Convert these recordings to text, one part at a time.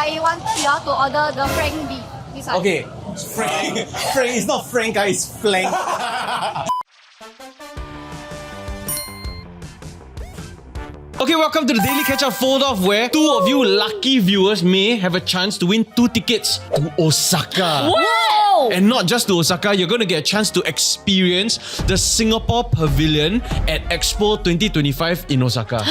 I wanted y'all to order the Frank beef. This one. Okay, Frank is not Frank, it's flank. Okay, welcome to the Daily Ketchup Fold-Off, where two of you lucky viewers may have a chance to win 2 tickets to Osaka. Wow! And not just to Osaka, you're going to get a chance to experience the Singapore Pavilion at Expo 2025 in Osaka.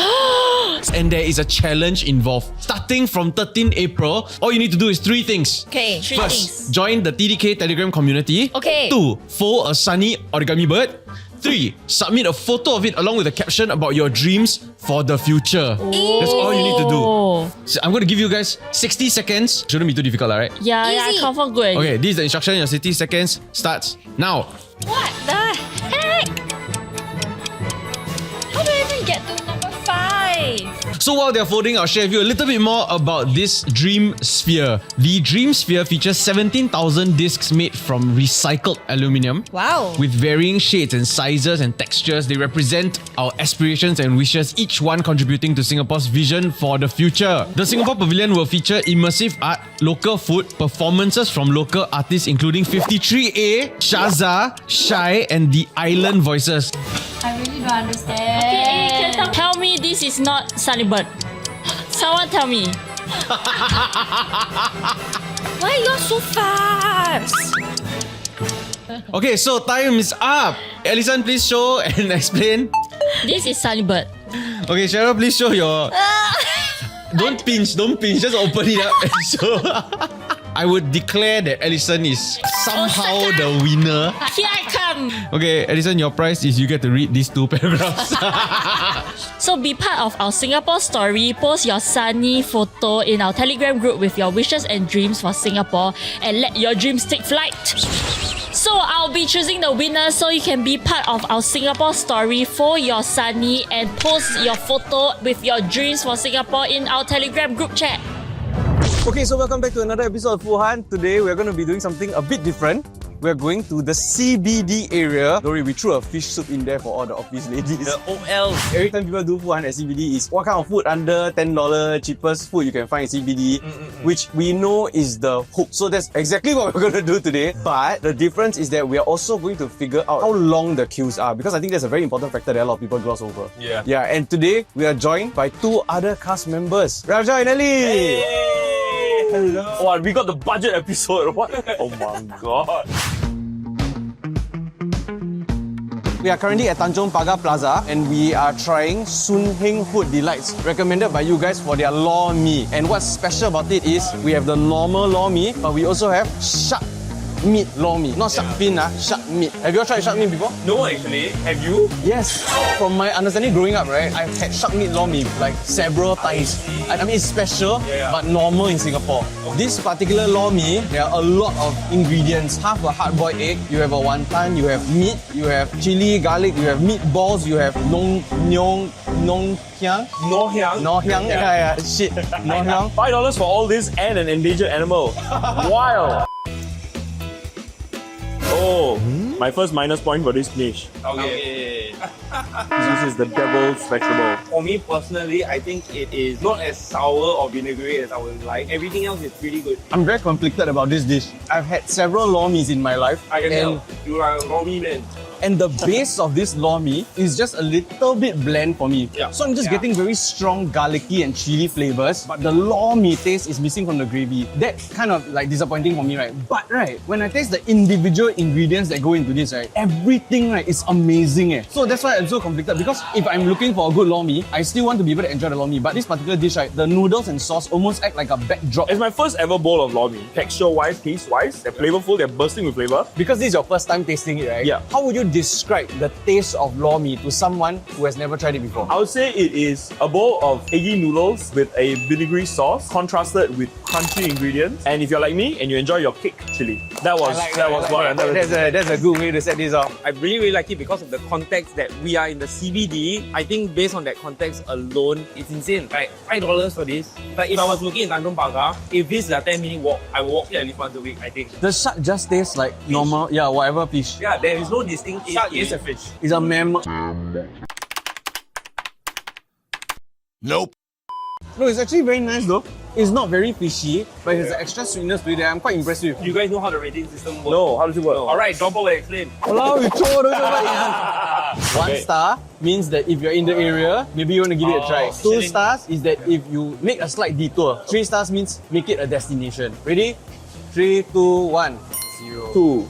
And there is a challenge involved. Starting from 13 April, all you need to do is 3 things. Okay, three First, things. join the TDK Telegram community. Okay. 2, fold a sunny origami bird. 3, submit a photo of it along with a caption about your dreams for the future. That's all you need to do. So I'm going to give you guys 60 seconds. Shouldn't be too difficult, right? Yeah, Easy. confirm good. Okay, this is the instruction. Your 60 seconds starts now. What the heck? How do I even get to number 5? So while they're folding, I'll share with you a little bit more about this Dream Sphere. The Dream Sphere features 17,000 discs made from recycled aluminium. Wow. With varying shades and sizes and textures, they represent our aspirations and wishes, each one contributing to Singapore's vision for the future. The Singapore Pavilion will feature immersive art, local food, performances from local artists including 53A, Shaza, Shai and The Island Voices. I really don't understand. Okay, tell me this is not Sunny Bird. Someone tell me. Why you're so fast? Okay, so time is up. Alison, please show and explain. This is Sunny Bird. Okay, Cheryl, please show your... Don't pinch, just open it up and show. I would declare that Alison is somehow Osaka. the winner. Here I come. Okay, Alison, your prize is you get to read these 2 paragraphs. So be part of our Singapore story. Post your sunny photo in our Telegram group with your wishes and dreams for Singapore and let your dreams take flight. So I'll be choosing the winner so you can be part of our Singapore story for your sunny and post your photo with your dreams for Singapore in our Telegram group chat. Okay, so welcome back to another episode of Fuhan. Today we're going to be doing something a bit different. We're going to the CBD area. Don't worry, we threw a fish soup in there for all the office ladies. The OL. Every time people do Fuhan at CBD is what kind of food under $10 cheapest food you can find in CBD, which we know is the hook. So that's exactly what we're going to do today. But the difference is that we are also going to figure out how long the queues are, because I think that's a very important factor that a lot of people gloss over. Yeah. And today we are joined by 2 other cast members, Raja and Ellie. Hello. Oh, we got the budget episode. What? Oh my god. We are currently at Tanjong Pagar Plaza and we are trying Heng Food Delights, recommended by you guys for their lor mee. And what's special about it is we have the normal lor mee, but we also have shark meat lor mee. Not shark fin, shark meat. Have you all tried shark meat before? No, actually. Have you? Yes. From my understanding growing up, right, I've had shark meat lor mee like several times. I mean, it's special, but normal in Singapore. This particular lor mee, there are a lot of ingredients. Half a hard-boiled egg, you have a wonton, you have meat, you have chili, garlic, you have meatballs, you have nong hyang. No hyang. No hyang, shit. No hyang. $5 for all this and an endangered animal. Wild. Oh, my first minus point for this dish. Okay. This is the devil's vegetable. For me personally, I think it is not as sour or vinegary as I would like. Everything else is pretty good. I'm very conflicted about this dish. I've had several lor mees in my life. I can tell you are a Romy man. And the base of this lor mee is just a little bit bland for me. Yeah. So I'm just getting very strong garlicky and chili flavors, but the lor mee taste is missing from the gravy. That kind of like disappointing for me, right? But right, when I taste the individual ingredients that go into this, right, everything right is amazing. So that's why I'm so conflicted, because if I'm looking for a good lor mee, I still want to be able to enjoy the lor mee. But this particular dish, right, the noodles and sauce almost act like a backdrop. It's my first ever bowl of lor mee. Texture-wise, taste-wise, they're flavorful, they're bursting with flavor. Because this is your first time tasting it, right? Yeah. How would you describe the taste of lor mee to someone who has never tried it before? I would say it is a bowl of eggy noodles with a vinegary sauce, contrasted with crunchy ingredients. And if you're like me and you enjoy your kick chili, that was what I That's a good way to set this up. I really like it because of the context that we are in the CBD. I think based on that context alone, it's insane. Like $5 for this. But if I was looking in Tanjong Pagar, if this is a 10-minute walk, I will walk here at least once a week, I think. The shark just tastes like normal, whatever fish. Yeah, there is no distinct shark is a fish. It's a mammal. Nope. No, it's actually very nice though. It's not very fishy, but it has an extra sweetness to it that I'm quite impressed with. You guys know how the rating system works? No, how does it work? Alright, John Paul will explain. Walao, you throw those away. One star means that if you're in the area, maybe you want to give it a try. 2 stars is that if you make a slight detour. 3 stars means make it a destination. Ready? 3, 2, 1. 2.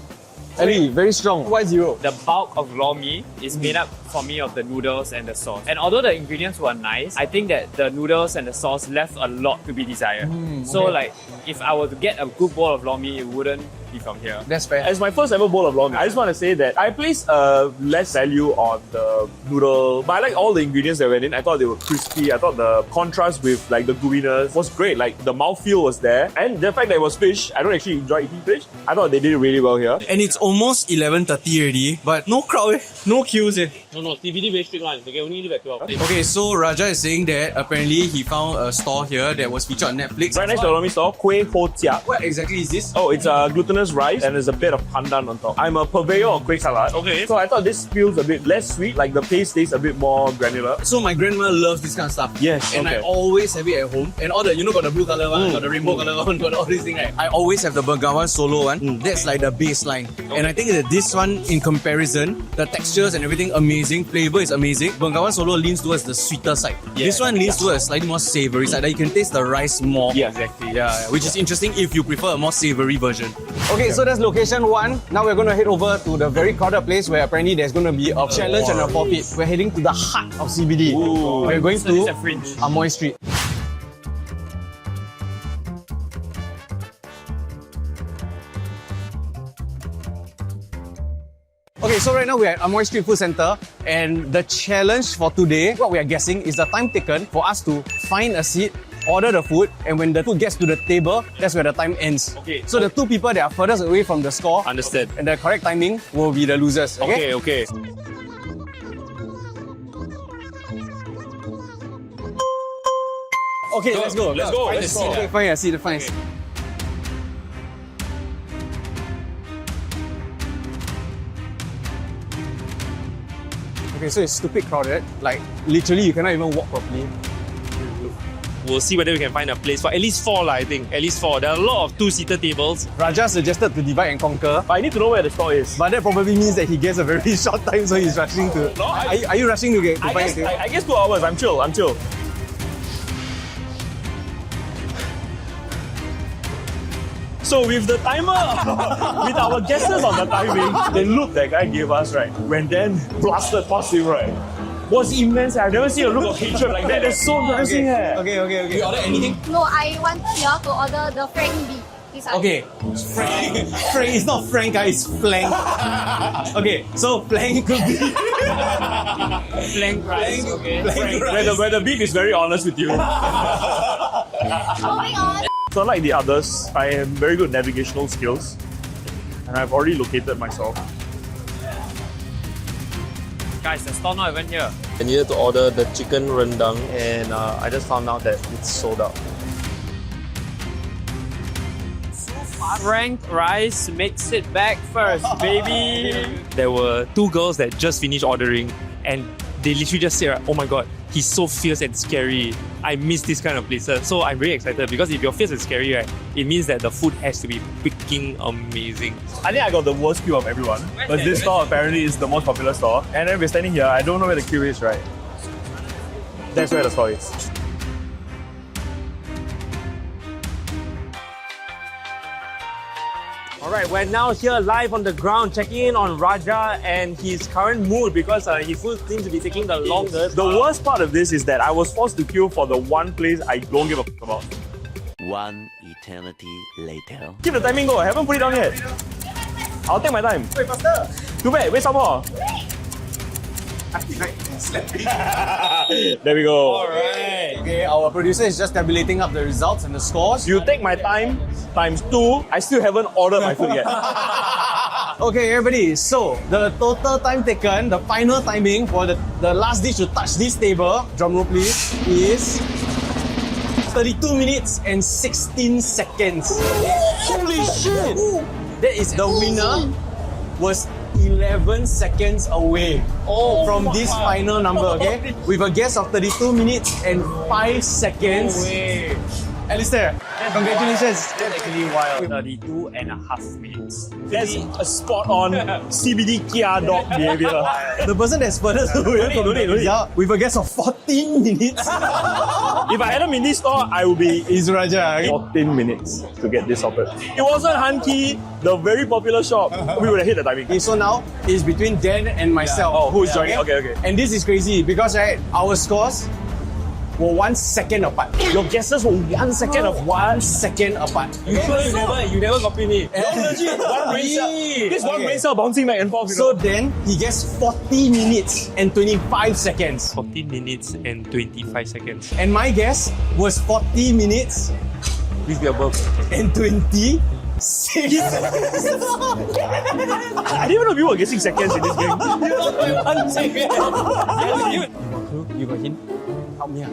Ali, very strong. Why 0? The bulk of lor mee is made up for me of the noodles and the sauce. And although the ingredients were nice, I think that the noodles and the sauce left a lot to be desired. So like, if I were to get a good bowl of lor mee, it wouldn't be from here. That's fair. As my first ever bowl of lor mee, I just want to say that I place less value on the noodle, but I like all the ingredients that went in. I thought they were crispy. I thought the contrast with like the gooiness was great. Like the mouthfeel was there, and the fact that it was fish. I don't actually enjoy eating fish. I thought they did it really well here. And it's almost 11:30 already, but no crowd, no queues. No, CBD very strict one. They can only leave at 12. Okay, so Raja is saying that apparently he found a store here that was featured on Netflix. Right next to the lor mee store, Kueh Ho Jia. What exactly is this? Oh, it's a glutinous rice and there's a bit of pandan on top. I'm a purveyor of kueh salad. Okay. So I thought this feels a bit less sweet, like the paste tastes a bit more granular. So my grandma loves this kind of stuff. Yes, And I okay. always have it at home. And all the, got the blue colour one, got the rainbow colour one, got all these things, right? I always have the Bengawan Solo one. That's like the baseline. And I think that this one, in comparison, the textures and everything amazing, flavour is amazing. Bengawan Solo leans towards the sweeter side. This one leans towards a slightly more savoury side. That you can taste the rice more. Yeah, exactly. Yeah, which is interesting if you prefer a more savoury version. Okay, so that's location 1. Now we're going to head over to the very crowded place where apparently there's going to be a challenge and a forfeit. We're heading to the heart of CBD. We're going So it's to a fringe. Amoy Street. Okay, so right now we're at Amoy Street Food Centre, and the challenge for today, what we are guessing, is the time taken for us to find a seat, order the food, and when the food gets to the table, that's where the time ends. Okay. So the 2 people that are furthest away from the score Understood. and the correct timing will be the losers. Okay? Okay. Okay, let's go. Let's go. Okay, find a seat, find a seat. Okay, so it's stupid crowded. Like, literally, you cannot even walk properly. We'll see whether we can find a place for at least 4 I think. At least 4. There are a lot of 2-seater tables. Raja suggested to divide and conquer, But I need to know where the store is. but that probably means that he gets a very short time, so he's rushing to. No, are you rushing to I find a guess, table? I guess 2 hours. I'm chill. So with the timer, with our guesses on the timing, the look that guy gave us, right, when Dan blasted past him, right, was immense. I've never seen a look of hatred like that. That's so embarrassing. Okay. You order anything? No, I want y'all to order the Frank beef. Okay, Frank. It's not Frank, it's flank. Okay, so flank could be Flank rice, okay. flank rice. Where the beef is very honest with you. Moving on. So like the others, I have very good navigational skills, and I've already located myself. Guys, the store not even here. I needed to order the chicken rendang and I just found out that it's sold out. Frank rice makes it back first, baby. There were 2 girls that just finished ordering and they literally just said, oh my god, he's so fierce and scary. I miss this kind of places. So I'm very excited because if you're fierce and scary, right, it means that the food has to be freaking amazing. I think I got the worst queue of everyone, but this store apparently is the most popular store. And then we're standing here, I don't know where the queue is, right? That's where the store is. Alright, we're now here live on the ground, checking in on Raja and his current mood because his food seems to be taking the longest. The worst part of this is that I was forced to queue for the one place I don't give a fuck about. One eternity later. Keep the timing go, I haven't put it down yet. I'll take my time. Wait, faster. Too bad, wait some more. There we go. Alright. Okay, our producer is just tabulating up the results and the scores. You take my time times 2, I still haven't ordered my food yet. Okay, everybody, so the total time taken, the final timing for the last dish to touch this table, drumroll please, is 32 minutes and 16 seconds. Holy shit! That is the winner was 11 seconds away from this final number, okay? With a guess of 32 minutes and 5 seconds. Alistair, congratulations. That's actually wild. 32.5 minutes. That's a spot on CBD Kia dog behavior. The person that's furthest away from yeah, with a guess of 14 minutes. If I had them in this store, I would be Is Raja. 14 minutes to get this sorted. It wasn't Hanki, the very popular shop. We would have hit the timing. Okay, so now it's between Dan and myself. Oh, who's joining? Okay. And this is crazy because right, our scores were 1 second apart. Your guesses were 1 second of 1 second apart. You sure you never copy me? legit. One brain cell. This one brain cell bouncing back and forth. So then he guessed 40 minutes and 25 seconds. 14 minutes and 25 seconds. And my guess was 40 minutes Please be above. and 26. I didn't even know people were guessing seconds in this game. 1 second. You got hint? Help me out.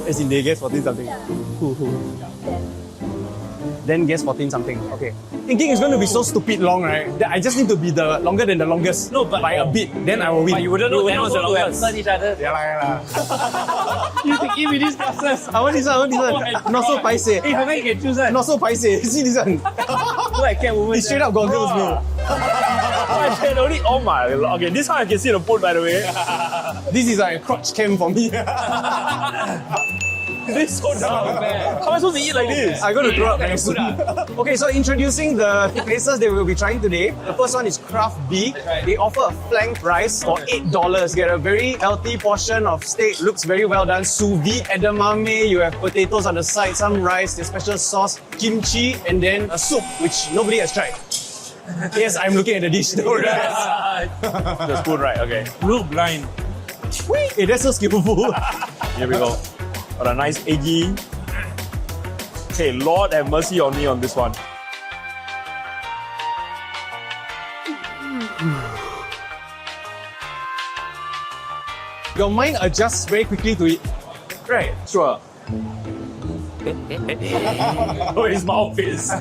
As in they guess 14 something. Who? Then guess 14 something. Okay. Thinking it's going to be so stupid long, right? That I just need to be the longer than the longest. No, but by a bit. Then I will win. But you wouldn't know that was the longest. each other. You can give me these classes. I want this one. Not so paiseh. Hey, how many you can choose that? Not so paiseh. See this one. Like Catwoman. It's straight up goggles, bro. I can only. Oh my. Okay, this one I can see the foot, by the way. This is like a crotch cam for me. This is so dumb. How am I supposed to eat like this? I'm going to throw up very soon. Okay, so introducing the places that we'll be trying today. The first one is Craft B. They offer a flank rice for $8. Get a very healthy portion of steak. Looks very well done. Sous vide edamame. You have potatoes on the side, some rice, their special sauce, kimchi, and then a soup, which nobody has tried. Yes, I'm looking at the dish. No, right? The spoon, right? Okay. Look blind. Hey, that's so skillful. Here we go. Got a nice eggy. Okay, Lord have mercy on me on this one. Your mind adjusts very quickly to it. Right. Sure. Oh, his mouth is.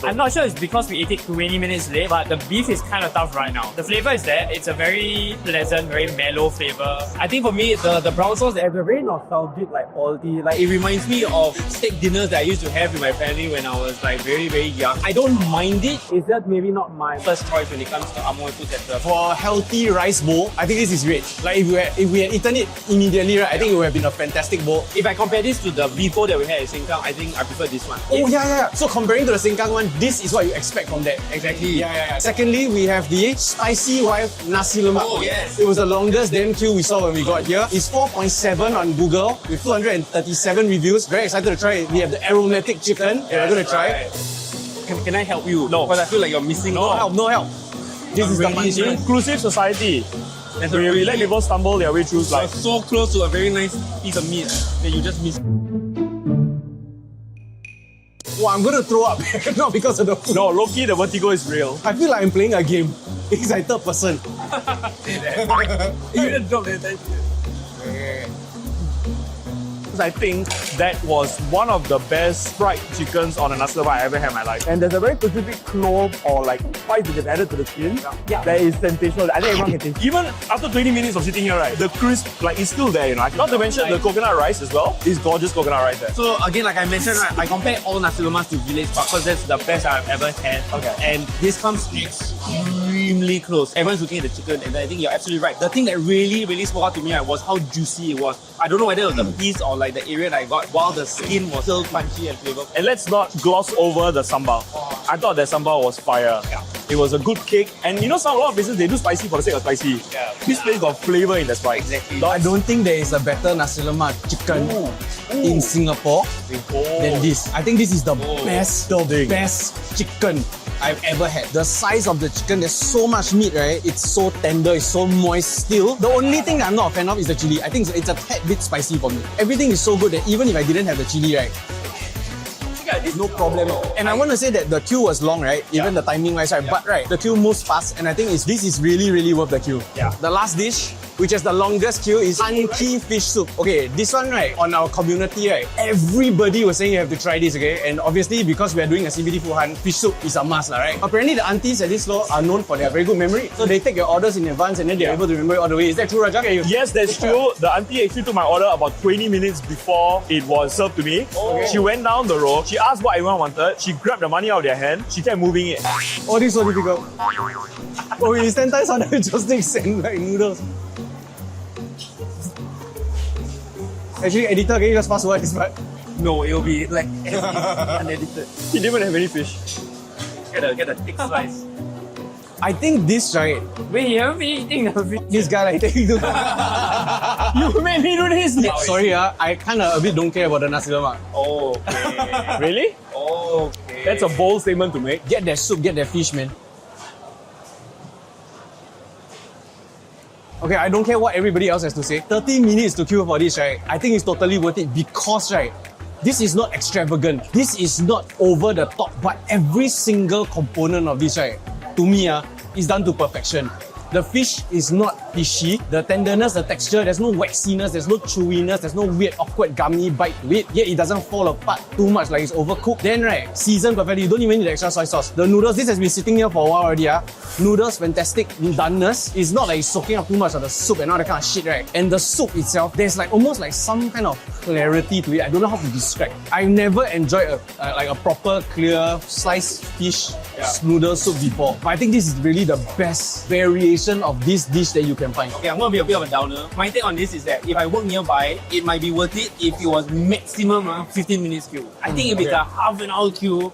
I'm not sure it's because we ate it 20 minutes late, but the beef is kind of tough right now. The flavor is there. It's a very pleasant, very mellow flavor. I think for me, the brown sauce, they have a very nostalgic, like quality. Like it reminds me of steak dinners that I used to have with my family when I was like very, very young. I don't mind it. It's just maybe not my first choice when it comes to Amoy Food Centre. For a healthy rice bowl, I think this is great. Like if we had eaten it immediately, right, I think it would have been a fantastic bowl. If I compare this to the before that we had at Sengkang, I think I prefer this one. Oh yeah. So comparing to the Sengkang one, this is what you expect from that. Exactly. Yeah. Secondly, we have the spicy wild Nasi Lemak. Oh, yes. It was the longest damn queue we saw when we got here. It's 4.7 on Google with 237 reviews. Very excited to try it. We have the aromatic chicken that we're going to try. Can I help you? No. Because I feel like you're missing No help. This is the punchline. Inclusive society. When we let people stumble their way through You're life. so close to a very nice piece of meat that you just missed. Wow, I'm going to throw up. Not because of the food. No, low-key, the vertigo is real. I feel like I'm playing a game. It's like third person. You just dropped the I think that was one of the best fried chickens on a nasi lemak I ever had in my life. And there's a very specific clove or like spice that is added to the skin that is sensational. I think everyone can taste. Even after 20 minutes of sitting here, right, the crisp like is still there, you know. Not to mention the coconut rice as well. It's gorgeous coconut rice there. So again, like I mentioned, right, I compare all nasi lemak to Village Park because that's the best I've ever had. Okay. And this comes extremely close. Everyone's looking at the chicken, and I think you're absolutely right. The thing that really spoke out to me was how juicy it was. I don't know whether it was the piece or like the area that I got, while the skin was still crunchy and flavorful. And let's not gloss over the sambal. I thought that sambal was fire. Yeah. It was a good kick. And you know, a lot of places they do spicy for the sake of spicy. Yeah. This place got flavor in the spice. Exactly. I don't think there is a better nasi lemak chicken in Singapore than this. I think this is the best chicken I've ever had. The size of the chicken, there's so much meat, right? It's so tender, it's so moist still. The only thing that I'm not a fan of is the chili. I think it's a tad bit spicy for me. Everything is so good that even if I didn't have the chili, right, no problem. And I want to say that the queue was long, right? Even the timing wise, right? But right, the queue moves fast, and I think this is really, really worth the queue. Yeah. The last dish which is the longest queue, is Hanki fish soup. Okay, this one, right, on our community, right, everybody was saying you have to try this, okay? And obviously, because we are doing a CBD food hunt, fish soup is a must, right? Apparently, the aunties at this store are known for their very good memory. So they take your orders in advance and then they're able to remember it all the way. Is that true, Raja? Yes, that's true. The auntie actually took my order about 20 minutes before it was served to me. She went down the row, she asked what everyone wanted, she grabbed the money out of their hand, she kept moving it. Oh, this is so difficult. Oh, we standardize on the chopsticks and like noodles. Actually, editor, can you just fast forward this part? No, it'll be like unedited. He didn't even have any fish. Get a thick slice. I think this, right, Wait, you haven't been eating the fish. this guy like taking to You made me do this. Sorry, I kind of a bit don't care about the Nasi Lemak. Oh, okay. Really? Okay. That's a bold statement to make. Get that soup, get that fish, man. Okay, I don't care what everybody else has to say. 30 minutes to queue for this, right? I think it's totally worth it because, right, this is not extravagant. This is not over the top, but every single component of this, right, to me, is done to perfection. The fish is not fishy. The tenderness, the texture, there's no waxiness, there's no chewiness, there's no weird, awkward, gummy bite to it. Yet it doesn't fall apart too much like it's overcooked. Then, right, seasoned perfectly. You don't even need the extra soy sauce. The noodles, this has been sitting here for a while already. Noodles, fantastic doneness. It's not like it's soaking up too much of the soup and all that kind of shit, right? And the soup itself, there's like almost like some kind of clarity to it. I don't know how to describe. I've never enjoyed a proper, clear, sliced fish noodle soup before. But I think this is really the best variation of this dish that you can find. Okay, I'm gonna be a bit of a downer. My take on this is that if I work nearby, it might be worth it if it was maximum 15 minutes queue. I think if it's a half an hour queue,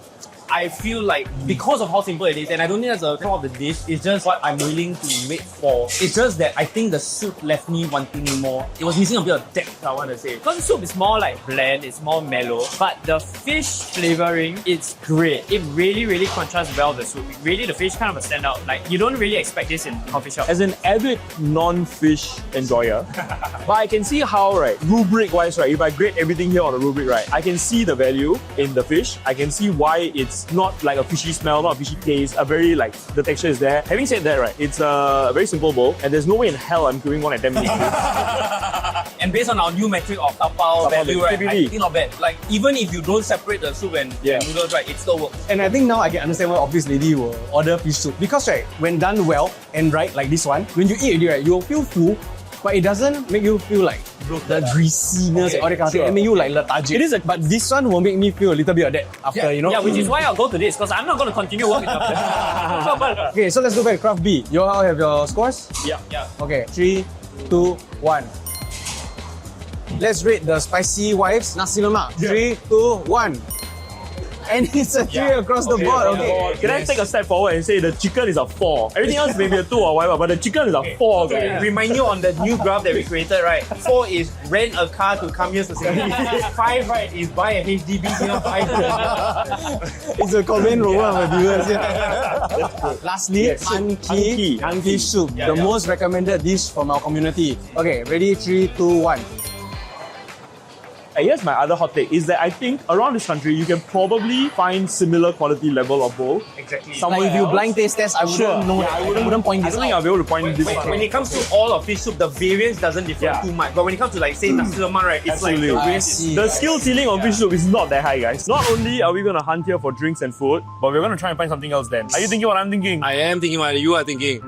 I feel like because of how simple it is, and I don't think that's a core of the dish, it's just what I'm willing to wait for. It's just that I think the soup left me wanting more. It was missing a bit of depth, I want to say. Because the soup is more like bland, it's more mellow. But the fish flavouring, it's great. It really, really contrasts well with the soup. Really, the fish kind of a standout. Like, you don't really expect this in coffee shop. As an avid non-fish enjoyer, but I can see how, right, rubric-wise, right, if I grade everything here on the rubric, right, I can see the value in the fish. I can see why it's not like a fishy smell, not a fishy taste, a very like, the texture is there. Having said that, right, it's a very simple bowl and there's no way in hell I'm queuing more than 10 minutes. And based on our new metric of tapao value, right, CBD. I think not bad. Like, even if you don't separate the soup and noodles, right, it still works. And I think now I can understand why office lady will order fish soup. Because, right, when done well and right, like this one, when you eat it, right, you'll feel full, but it doesn't make you feel like the greasiness and all that kind of thing. It make you like lethargic. It is but this one will make me feel a little bit of that after, you know. Yeah, which is why I'll go to this, because I'm not going to continue working after. Okay, so let's go back to Craft B. You all have your scores? Yeah. Okay, 3, 2, 1. Let's rate the spicy wives Nasi Lemak. 3, 2, 1. And it's a 3 across the board. Okay. Can I take a step forward and say the chicken is a 4? Everything else may be a 2 or whatever, but the chicken is a 4. Okay. Remind you on the new graph that we created, right? 4 is rent a car to come here to Sydney. 5, right, is buy a HDB near 5. It's a comment rover of my viewers. Yeah. Lastly, Hanki soup, the most recommended dish from our community. Okay, ready? 3, 2, 1. And here's my other hot take, is that I think around this country, you can probably find similar quality level of bowl. Exactly. Like if you blind taste test, I wouldn't know. I wouldn't point I this don't think out. I'll be able to point this out. When it comes to all of fish soup, the variance doesn't differ too much. But when it comes to like say Nasi Lemak, right, it's Absolutely. like the I variance see. is The skill ceiling on fish soup is not that high, guys. Not only are we going to hunt here for drinks and food, but we're going to try and find something else then. Are you thinking what I'm thinking? I am thinking what you are thinking.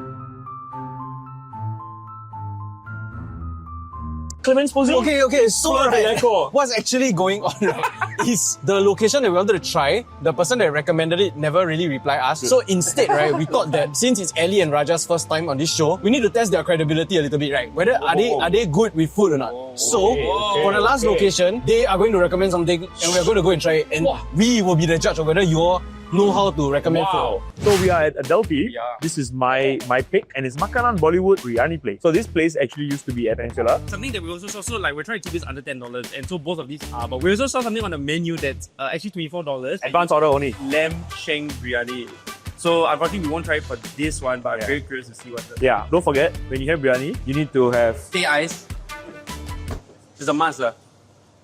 Clemens posing? Okay, so Full of right, decor. what's actually going on right, is the location that we wanted to try, the person that recommended it never really replied us. So instead, right, we thought that since it's Ellie and Raja's first time on this show, we need to test their credibility a little bit, right? Whether are they good with food or not. So for the last location, they are going to recommend something and we're going to go and try it, and we will be the judge of whether you all know how to recommend food. So we are at Adelfi. Yeah. This is my pick, and it's Makanan Bollywood Biryani place. So this place actually used to be at Peninsula. Something that we also saw, so like we're trying to keep this under $10, and so both of these are. But we also saw something on the menu that's actually $24. Advance order only. Lamb Sheng Biryani. So unfortunately, we won't try it for this one, but I'm very curious to see what the Yeah, don't forget, when you have biryani, you need to have... Stay ice. It's a must.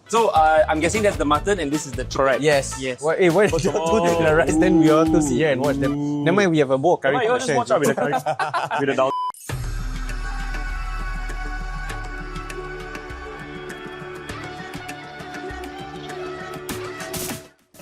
So I'm guessing that's the mutton and this is the chicken. Correct. Yes. Yes. Why did you do the rice? Then we all to sit here and watch them. Never mind, we have a bowl of curry. Come on, you all just watch out with the curry. With the dal.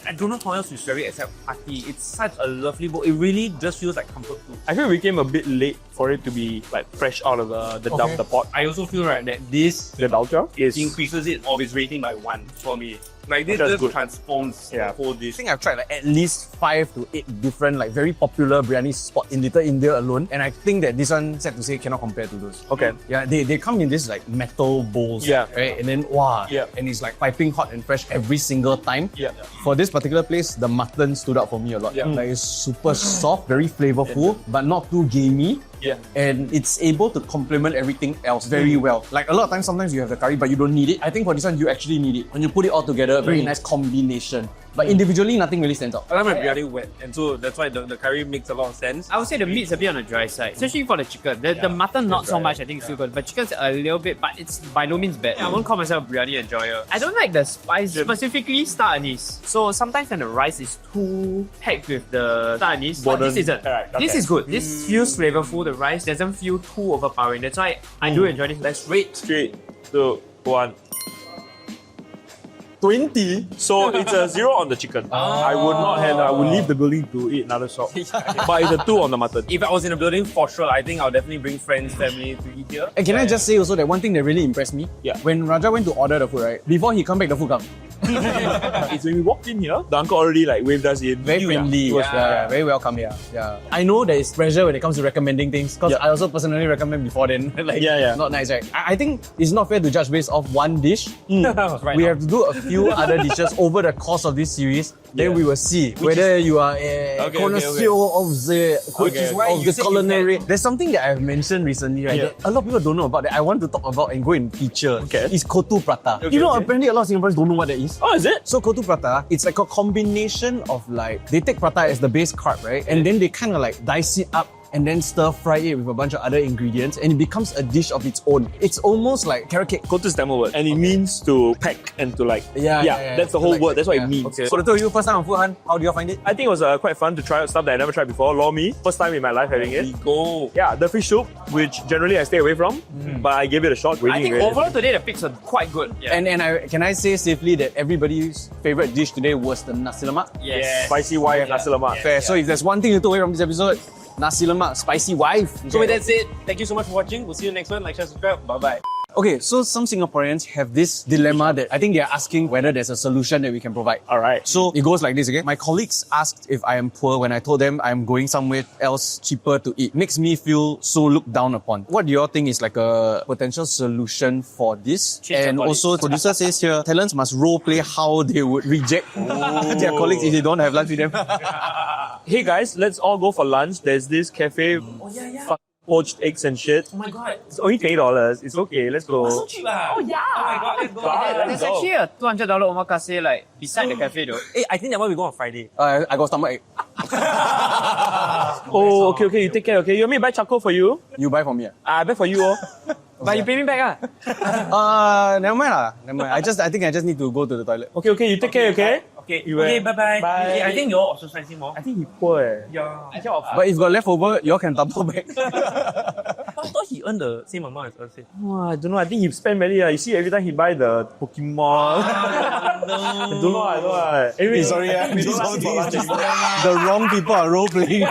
I don't know how else to describe it except hearty. It's such a lovely bowl. It really just feels like comfort food. I feel we came a bit late for it to be like fresh out of the pot. I also feel right that this The dalcha is increases it of its rating by 1 for me. Like this That's just good. transforms the whole dish. I think I've tried like at least 5 to 8 different like very popular biryani spots in Little India alone, and I think that this one, sad to say, cannot compare to those. Okay. Yeah, they come in this like metal bowls. Yeah. Right, and then wow. Yeah. And it's like piping hot and fresh every single time. Yeah. For this particular place, the mutton stood out for me a lot. Yeah. Like it's super soft, very flavorful, but not too gamey. Yeah. And it's able to complement everything else very well. Like a lot of times, sometimes you have the curry, but you don't need it. I think for this one, you actually need it. When you put it all together, very nice combination. But individually, nothing really stands out. I like my biryani wet, and so that's why the curry makes a lot of sense. I would say the meat's a bit on the dry side, especially for the chicken. The mutton not so much, I think it's still good, but chicken's a little bit, but it's by no means bad. I won't call myself a biryani enjoyer. I don't like the spice, specifically star anise. So sometimes when the rice is too packed with the star anise, but this isn't. Alright, okay. This is good. This feels flavorful. The rice doesn't feel too overpowering. That's why I do enjoy this. Let's rate. 3, 2, 1. 20. So it's a 0 on the chicken. I would not have. I would leave the building to eat another shop. But it's a 2 on the mutton. If I was in a building, for sure, I think I'll definitely bring friends, family to eat here. And can I just say also that one thing that really impressed me? Yeah. When Raja went to order the food, right? Before he come back, the food come. It's when we walked in here, the uncle already like waved us in. Very friendly. It was Yeah, very welcome here. Yeah. I know there is pressure when it comes to recommending things because Yeah. I also personally recommend before then. Like, Yeah. not nice, right? I think it's not fair to judge based off one dish. Right We now. have to do a few other dishes over the course of this series. Then we will see whether you are a connoisseur of the of the culinary. There's something that I've mentioned recently, right? Yeah. That a lot of people don't know about that I want to talk about and go and feature. Okay. It's kotu prata. Okay, you know, okay. apparently a lot of Singaporeans don't know what that is. Oh, is it? So kotu prata, it's like a combination of like, they take prata as the base carb, right? And then they kind of like dice it up and then stir fry it with a bunch of other ingredients and it becomes a dish of its own. It's almost like carrot cake. Kotu is Tamil word, and it means to pack and to like. Yeah. That's the whole Like- word. That's what yeah. it means. Okay. So the two of you, first time on Food Hunt, how do you find it? I think it was quite fun to try out stuff that I never tried before. Lor mee, first time in my life having it. Go. Yeah, the fish soup, which generally I stay away from, but I gave it a shot. I think overall today the picks are quite good. Yeah. And can I say safely that everybody's favorite dish today was the Nasi Lemak? Yes. spicy wife nasi lemak. Fair. So if there's one thing you took away from this episode, Nasi Lemak, spicy wife. So with that said, thank you so much for watching. We'll see you next one. Like, share, subscribe. Bye-bye. Okay, so some Singaporeans have this dilemma that I think they're asking whether there's a solution that we can provide. Alright. So it goes like this, okay? My colleagues asked if I am poor when I told them I'm going somewhere else cheaper to eat. Makes me feel so looked down upon. What do you all think is like a potential solution for this? And also, producer says here, talents must role play how they would reject their colleagues if they don't have lunch with them. Hey guys, let's all go for lunch. There's this cafe. Poached eggs and shit. Oh my god. It's only $20. It's okay. Let's go. So cheap ah. Oh yeah. Oh my god, let's go. There's actually a $200 omakase like beside the cafe though. Hey, I think that one we go on Friday. I got stomach ache. Oh, okay. You take care. Okay, you want me to buy charcoal for you? You buy for me. I buy for you. Oh. But you pay me back ah. Never mind lah. Never mind. I think I just need to go to the toilet. Okay. You take care. Okay. Okay, You okay, will. bye-bye. Bye. Okay, I think you're also spending more. I think he poor. Yeah. But if got leftover, you all can double back. I thought he earned the same amount as us. Oh, I don't know. I think he spent many. You see, every time he buy the Pokemon. I don't know. Anyway, Sorry, we this don't whole ask thing about is just lunch. the wrong people are role playing.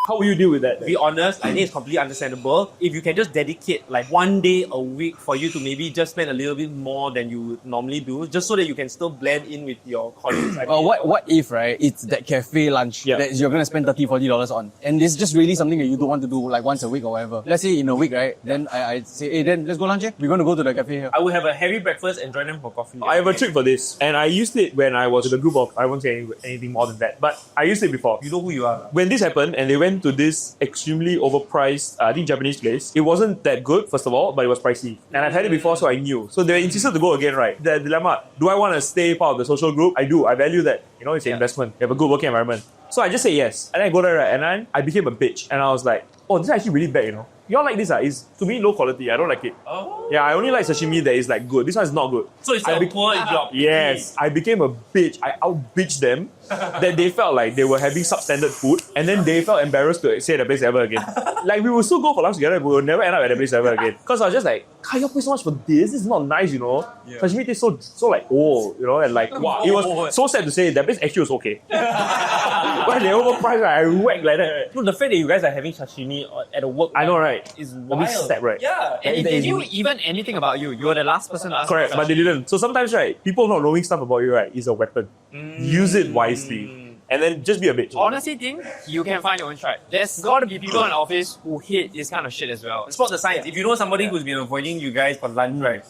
How will you deal with that? To be honest, I think it's completely understandable. If you can just dedicate like one day a week for you to maybe just spend a little bit more than you would normally do, just so that you can still blend in with your colleagues. I mean, What if, right, it's that cafe lunch Yeah. that you're going to spend $30-40 on. And it's just really something that you don't want to do like once a week or whatever. Let's say in a week, right? Then I say, hey, then let's go lunch here. We're going to go to the cafe here. I would have a heavy breakfast and join them for coffee. I have a trick for this, and I used it when I was in a group of, I won't say anything more than that, but I used it before. You know who you are. When this happened and they went to this extremely overpriced, I think Japanese place, it wasn't that good, first of all, but it was pricey. And I've had it before, so I knew. So they insisted to go again, right? The dilemma, do I want to stay part of the social group? I do. I value that. You know, it's an investment. You have a good working environment. So I just say yes. And then I go there, right? And then I became a bitch. And I was like, oh, this is actually really bad, you know. You all like this? It's to me low quality. I don't like it. Oh. Yeah, I only like sashimi that is like good. This one is not good. So it's a poor job. Yes, I became a bitch. I out-bitched them that they felt like they were having substandard food and then they felt embarrassed to stay at the place ever again. Like we will still go for lunch together, but we will never end up at the place ever again. Because I was just like, "Kai, you pay so much for this? This is not nice, you know." Sashimi tastes so like old, you know, and like wow, it was so sad to say that place actually was okay. When they overpriced, right, I whacked like that. Right? No, the fact that you guys are having sashimi at a work, I know, right? is A bit wild. sad, right? Yeah. And if they knew even anything about you, you were the last person to ask. Correct, but they didn't. So sometimes, right, people not knowing stuff about you, right, is a weapon. Use it wisely. And then just be a bitch. Honestly, think you can find your own tribe. There's got to be people in the office who hate this kind of shit as well. Spot the signs. If you know somebody who's been avoiding you guys for lunch, right?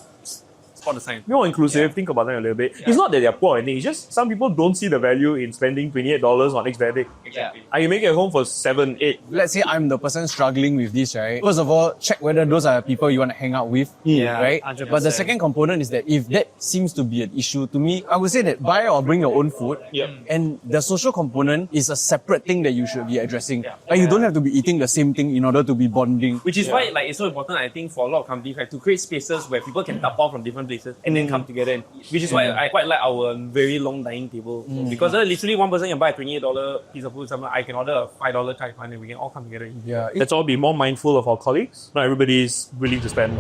Spot the signs. Be more inclusive, think about them a little bit. It's not that they're poor or anything, it's just some people don't see the value in spending $28 on eggs Benedict. Exactly. I can make it at home for 7, 8. Let's say I'm the person struggling with this, right? First of all, check whether those are people you want to hang out with, right? 100%. But the second component is that if that seems to be an issue to me, I would say that buy or bring your own food. And the social component is a separate thing that you should be addressing. Like you don't have to be eating the same thing in order to be bonding. Which is why like it's so important, I think, for a lot of companies, right, to create spaces where people can tap off from different places and then come together and eat. Which is why I quite like our very long dining table. Because literally one person can buy a $28 piece of food, somewhere I can order a $5 chai fan and we can all come together and eat. Yeah. Let's all be more mindful of our colleagues. Not everybody is willing to spend.